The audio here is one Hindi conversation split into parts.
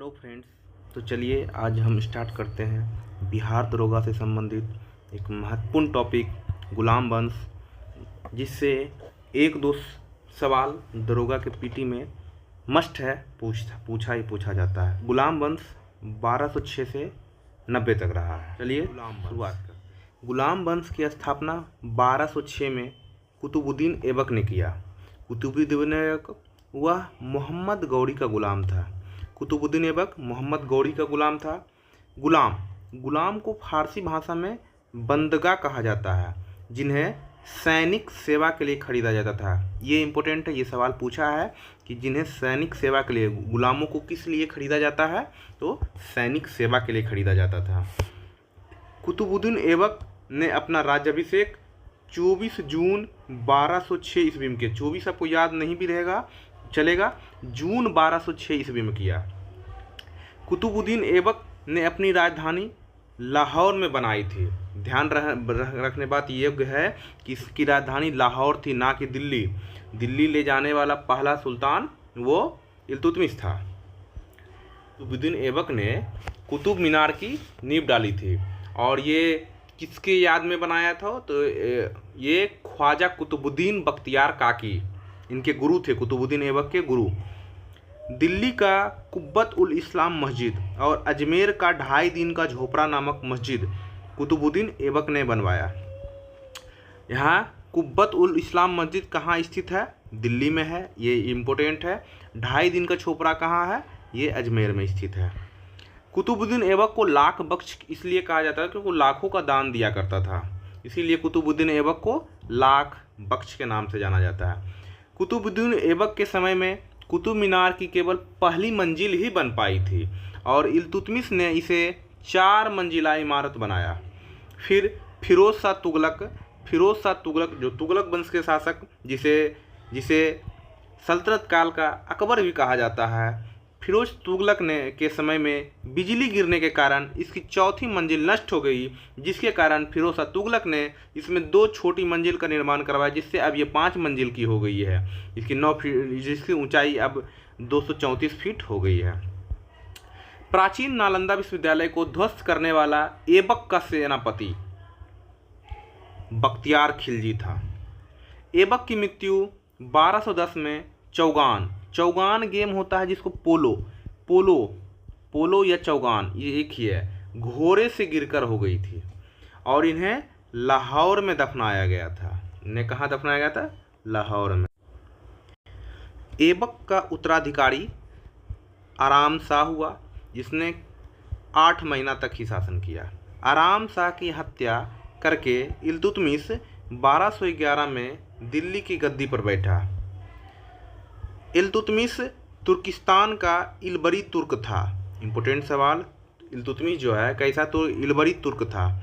Hello friends. तो चलिए आज हम स्टार्ट करते हैं बिहार दरोगा से संबंधित एक महत्वपूर्ण टॉपिक गुलाम वंश, जिससे एक दो सवाल दरोगा के पीटी में मस्ट है पूछा जाता है। गुलाम वंश 1206 से 90 तक रहा है। चलिए शुरुआत करते। गुलाम वंश की स्थापना 1206 में कुतुबुद्दीन ऐबक ने किया। कुतुबुद्दीन ऐबक वह मोहम्मद गौरी का गुलाम था। कुतुबुद्दीन ऐबक मोहम्मद गौरी का गुलाम था। गुलाम को फारसी भाषा में बंदगा कहा जाता है, जिन्हें सैनिक सेवा के लिए खरीदा जाता था। ये इम्पोर्टेंट है, ये सवाल पूछा है कि जिन्हें सैनिक सेवा के लिए, गुलामों को किस लिए खरीदा जाता है, तो सैनिक सेवा के लिए खरीदा जाता था। कुतुबुद्दीन ऐबक ने अपना राज्याभिषेक 24 जून 1206 ईस्वी में किया। 24 आपको याद नहीं भी रहेगा चलेगा, जून 1206 ईस्वी में किया। कुतुबुद्दीन ऐबक ने अपनी राजधानी लाहौर में बनाई थी। ध्यान रखने बात यह है कि इसकी राजधानी लाहौर थी, ना कि दिल्ली। दिल्ली ले जाने वाला पहला सुल्तान वो इल्तुतमिश था। कुतुबुद्दीन ऐबक ने कुतुब मीनार की नींव डाली थी, और ये किसके याद में बनाया था, तो ये ख्वाजा कुतुबुद्दीन बख्तियार काकी इनके गुरु थे, कुतुबुद्दीन ऐबक के गुरु। दिल्ली का कुब्बत उल इस्लाम मस्जिद और अजमेर का 2.5 दिन का झोपड़ा नामक मस्जिद कुतुबुद्दीन ऐबक ने बनवाया। यहाँ कुब्बत उल इस्लाम मस्जिद कहाँ स्थित है? दिल्ली में है, ये इम्पोर्टेंट है। 2.5 दिन का झोपड़ा कहाँ है? ये अजमेर में स्थित है। कुतुबुद्दीन ऐबक को लाख बख्श इसलिए कहा जाता है क्योंकि वो लाखों का दान दिया करता था, इसीलिए कुतुबुद्दीन ऐबक को लाख बख्श के नाम से जाना जाता है। कुतुबुद्दीन ऐबक के समय में कुतुब मीनार की केवल पहली मंजिल ही बन पाई थी, और इल्तुतमिश ने इसे 4 मंजिला इमारत बनाया। फिर फिरोज शाह तुगलक जो तुगलक वंश के शासक, जिसे सल्तनत काल का अकबर भी कहा जाता है, फिरोज तुगलक ने के समय में बिजली गिरने के कारण इसकी 4थी मंजिल नष्ट हो गई, जिसके कारण फिरोज शाह तुगलक ने इसमें 2 छोटी मंजिल का निर्माण करवाया, जिससे अब ये 5 मंजिल की हो गई है। इसकी 9 फीट, जिसकी ऊंचाई अब 234 फीट हो गई है। प्राचीन नालंदा विश्वविद्यालय को ध्वस्त करने वाला ऐबक का सेनापति बख्तियार खिलजी था। ऐबक की मृत्यु 1210 में चौगान गेम होता है, जिसको पोलो या चौगान, ये एक ही है, घोड़े से गिरकर हो गई थी, और इन्हें लाहौर में दफनाया गया था। इन्हें कहाँ दफनाया गया था? लाहौर में। ऐबक का उत्तराधिकारी आराम शाह हुआ, जिसने 8 महीना तक ही शासन किया। आराम शाह की हत्या करके इल्तुतमिश 1211 में दिल्ली की गद्दी पर बैठा। इल्तुतमिश तुर्किस्तान का इलबरी तुर्क था। इम्पोर्टेंट सवाल, इल्तुतमिश जो है कैसा, तो इलबरी तुर्क था,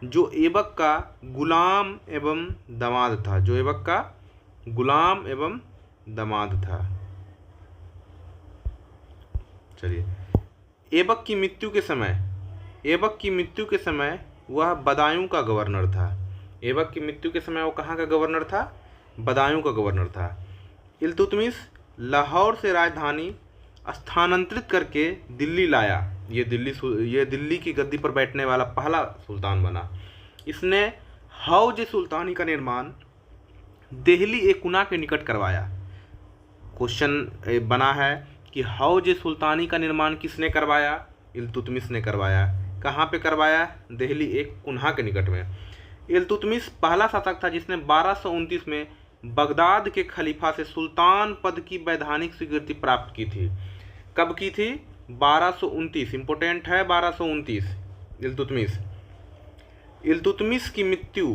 जो ऐबक का गुलाम एवं दामाद था। चलिए, ऐबक की मृत्यु के समय वह बदायूं का गवर्नर था। ऐबक की मृत्यु के समय वो कहाँ का गवर्नर था? बदायूं का गवर्नर था। इल्तुतमिश लाहौर से राजधानी स्थानांतरित करके दिल्ली लाया। ये दिल्ली की गद्दी पर बैठने वाला पहला सुल्तान बना। इसने हौज सुल्तानी का निर्माण देहली एकुना के निकट करवाया। क्वेश्चन बना है कि हौज सुल्तानी का निर्माण किसने करवाया? इल्तुतमिश ने करवाया। कहाँ पे करवाया? देहली एकुना के निकट में। इल्तुतमिश पहला शासक था जिसने 1229 में बगदाद के खलीफा से सुल्तान पद की वैधानिक स्वीकृति प्राप्त की थी। कब की थी? 1229। इम्पोर्टेंट है 1229। इल्तुतमिश की मृत्यु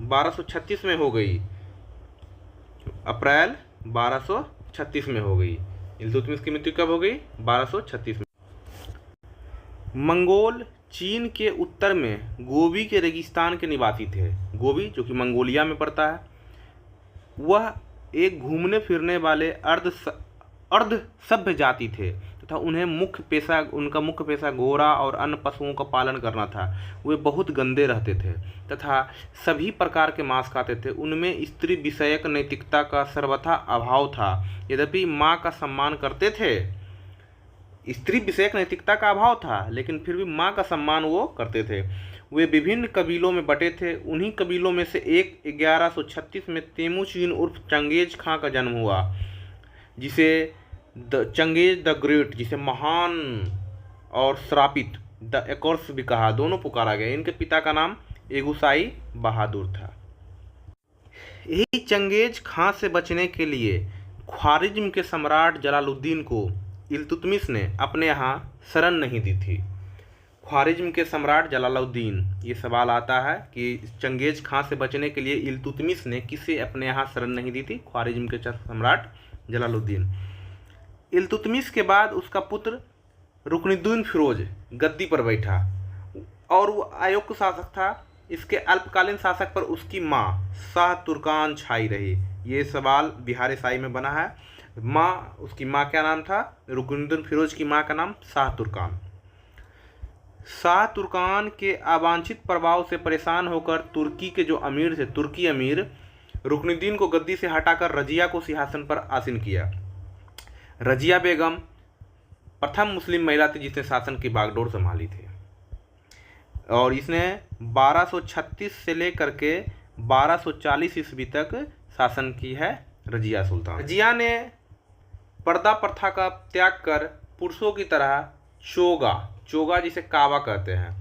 1236 में हो गई, अप्रैल 1236 में हो गई। इल्तुतमिश की मृत्यु कब हो गई? 1236 में। मंगोल चीन के उत्तर में गोबी के रेगिस्तान के निवासी थे। गोबी जो कि मंगोलिया में पड़ता है, वह एक घूमने फिरने वाले अर्ध सभ्य जाति थे तथा उनका मुख्य पेशा घोड़ा और अन्य पशुओं का पालन करना था। वे बहुत गंदे रहते थे तथा सभी प्रकार के मांस खाते थे। उनमें स्त्री विषयक नैतिकता का सर्वथा अभाव था। यद्यपि माँ का सम्मान करते थे, स्त्री विषयक नैतिकता का अभाव था, लेकिन फिर भी माँ का सम्मान वो करते थे। वे विभिन्न कबीलों में बटे थे। उन्हीं कबीलों में से एक 1136 में तेमुचीन उर्फ चंगेज खां का जन्म हुआ, जिसे चंगेज द ग्रेट, जिसे महान और श्रापित द एकर्स भी कहा, दोनों पुकारा गया। इनके पिता का नाम एगुसाई बहादुर था। यही चंगेज खां से बचने के लिए ख्वारिज्म के सम्राट जलालुद्दीन को इल्तुतमिश ने अपने यहाँ शरण नहीं दी थी। ख्वारिज्म के सम्राट जलालुद्दीन, ये सवाल आता है कि चंगेज खां से बचने के लिए इल्तुतमिश ने किसे अपने यहाँ शरण नहीं दी थी? ख्वारिज्म के सम्राट जलालुद्दीन। इल्तुतमिश के बाद उसका पुत्र रुकनुद्दीन फिरोज गद्दी पर बैठा और वो अयोग्य शासक था। इसके अल्पकालीन शासक पर उसकी माँ शाह तुर्कान छाई रही। ये सवाल बिहार शाही में बना है। उसकी माँ क्या नाम था? रुकनुद्दीन फिरोज की माँ का नाम शाह तुर्कान। शाह तुर्कान के अवांछित प्रभाव से परेशान होकर तुर्की के जो अमीर थे, तुर्की अमीर, रुकनुद्दीन को गद्दी से हटाकर रजिया को सिंहासन पर आसीन किया। रजिया बेगम प्रथम मुस्लिम महिला थी जिसने शासन की बागडोर संभाली थी, और इसने 1236 से लेकर के 1240 ईस्वी तक शासन की है रजिया सुल्तान। रजिया ने पर्दा प्रथा का त्याग कर पुरुषों की तरह चोगा जिसे कावा कहते हैं,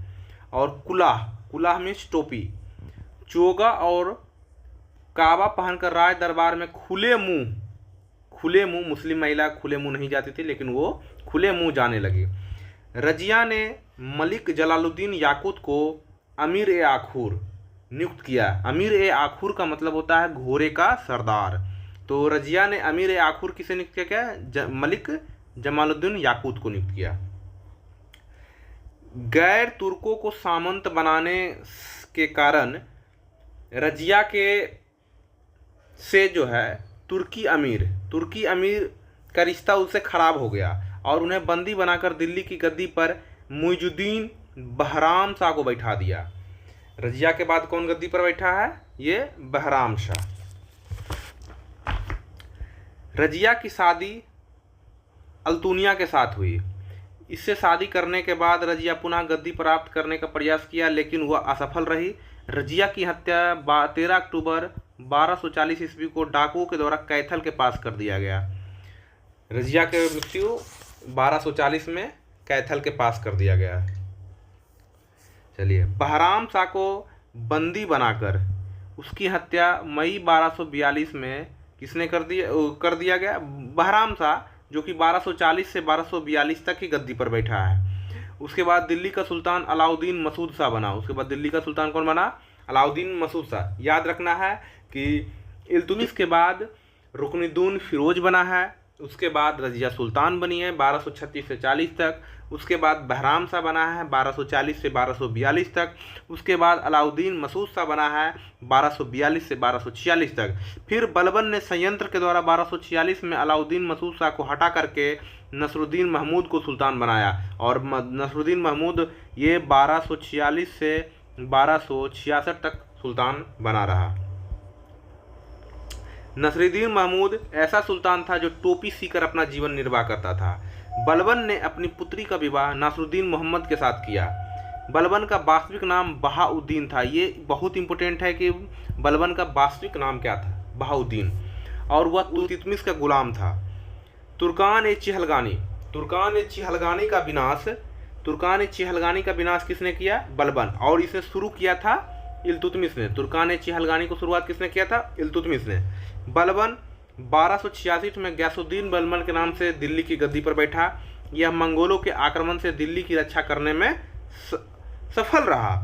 और कुलाह मीन्स टोपी, चोगा और कावा पहनकर राज दरबार में खुले मुंह, मुस्लिम महिला खुले मुंह नहीं जाती थी, लेकिन वो खुले मुंह जाने लगी। रजिया ने मलिक जलालुद्दीन याकूत को अमीर ए आखूर नियुक्त किया। अमीर ए आखूर का मतलब होता है घोड़े का सरदार। तो रजिया ने अमीर ए आखूर किसे नियुक्त किया? मलिक जमालुद्दीन याकूत को नियुक्त किया। गैर तुर्कों को सामंत बनाने के कारण रजिया के से जो है तुर्की अमीर का रिश्ता उससे खराब हो गया और उन्हें बंदी बनाकर दिल्ली की गद्दी पर मुइजुद्दीन बहराम शाह को बैठा दिया। रजिया के बाद कौन गद्दी पर बैठा है? ये बहराम शाह। रजिया की शादी अल्तुनिया के साथ हुई। इससे शादी करने के बाद रजिया पुनः गद्दी प्राप्त करने का प्रयास किया, लेकिन वह असफल रही। रजिया की हत्या 13 अक्टूबर 1240 ईस्वी को डाकुओं के द्वारा कैथल के पास कर दिया गया। रजिया की मृत्यु 1240 में कैथल के पास कर दिया गया। चलिए, बहराम शाह को बंदी बनाकर उसकी हत्या मई 1242 में किसने कर दिया गया? बहराम शाह, जो कि 1240 से 1242 तक ही गद्दी पर बैठा है। उसके बाद दिल्ली का सुल्तान अलाउद्दीन मसूद शाह बना। उसके बाद दिल्ली का सुल्तान कौन बना? अलाउद्दीन मसूद शाह। याद रखना है कि इल्तुतमिश के बाद रुकनुद्दीन फिरोज बना है, उसके बाद रजिया सुल्तान बनी है 1236 से 40 तक, उसके बाद बहराम शाह बना है 1240 से 1242 तक, उसके बाद अलाउद्दीन मसूद शाह बना है 1242 से 1246 तक। फिर बलबन ने संयंत्र के द्वारा 1246 में अलाउद्दीन मसूद शाह को हटा करके नसरुद्दीन महमूद को सुल्तान बनाया, और नसरुद्दीन महमूद ये 1246 से 1266 तक सुल्तान बना रहा। नसरुद्दीन महमूद ऐसा सुल्तान था जो टोपी सीकर अपना जीवन निर्वाह करता था। बलबन ने अपनी पुत्री का विवाह नासरुद्दीन मोहम्मद के साथ किया। बलबन का वास्तविक नाम बहाउद्दीन था। ये बहुत इंपॉर्टेंट है कि बलबन का वास्तविक नाम क्या था? बहाउद्दीन। और वह इल्तुतमिश का गुलाम था। तुर्कान ए चिहलगानी का विनाश किसने किया? बलबन। और इसे शुरू किया था इल्तुतमिश ने। तुर्कान ए चिहलगानी को शुरुआत किसने किया था? इल्तुतमिश ने। बलबन 1266 में गयासुद्दीन बलबन के नाम से दिल्ली की गद्दी पर बैठा। यह मंगोलों के आक्रमण से दिल्ली की रक्षा करने में सफल रहा।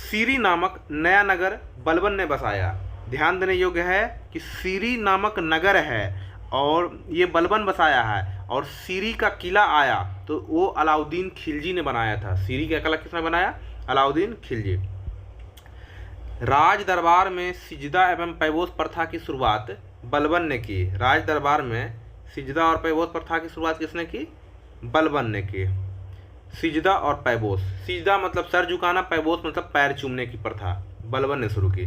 सीरी नामक नया नगर बलबन ने बसाया। ध्यान देने योग्य है कि सीरी नामक नगर है और ये बलबन बसाया है, और सीरी का किला आया तो वो अलाउद्दीन खिलजी ने बनाया था। सीरी का किला किसने बनाया? अलाउद्दीन खिलजी। राज दरबार में सिजदा एवं पैबोस प्रथा की शुरुआत बलबन ने की। राज दरबार में सिजदा और पैबोस प्रथा की शुरुआत किसने की? बलबन ने की। सिजदा और पैबोस, सिजदा मतलब सर झुकाना, पैबोस मतलब पैर चूमने की प्रथा बलबन ने शुरू की।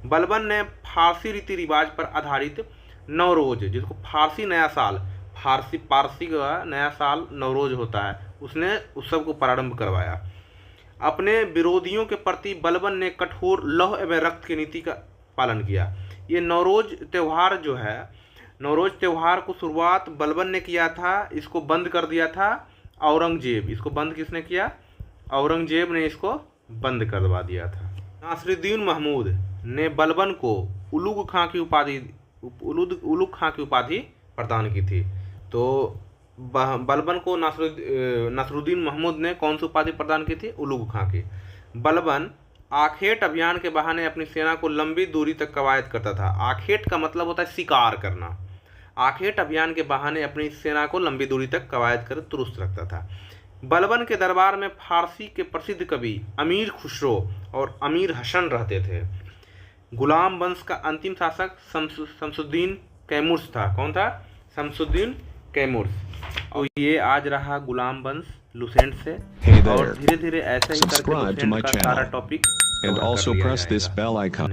बलबन ने फारसी रीति रिवाज पर आधारित नवरोज, जिसको फारसी नया साल, पारसी का नया साल नवरोज होता है, उसने उत्सव को प्रारंभ करवाया। अपने विरोधियों के प्रति बलबन ने कठोर लौह एवं रक्त की नीति का पालन किया। ये नवरोज त्यौहार जो है, नवरोज त्यौहार को शुरुआत बलबन ने किया था, इसको बंद कर दिया था औरंगजेब। इसको बंद किसने किया? औरंगजेब ने इसको बंद करवा दिया था। नासिरुद्दीन महमूद ने बलबन को उलुग खां की उपाधि प्रदान की थी। तो बलबन को नासिरुद्दीन महमूद ने कौन सी उपाधि प्रदान की थी? उलुग खां की। बलबन आखेट अभियान के बहाने अपनी सेना को लंबी दूरी तक कवायद करता था। आखेट का मतलब होता है शिकार करना। आखेट अभियान के बहाने अपनी सेना को लंबी दूरी तक कवायद कर दुरुस्त रखता था। बलबन के दरबार में फारसी के प्रसिद्ध कवि अमीर खुसरो और अमीर हसन रहते थे। गुलाम वंश का अंतिम शासक शमसुद्दीन कैमुर्स था। कौन था? शमसुद्दीन कैमुर्स। और ये आज रहा गुलाम वंश लुसेंट से। और धीरे धीरे ऐसे ही करके लुसेंट का सारा topic and also press this bell icon.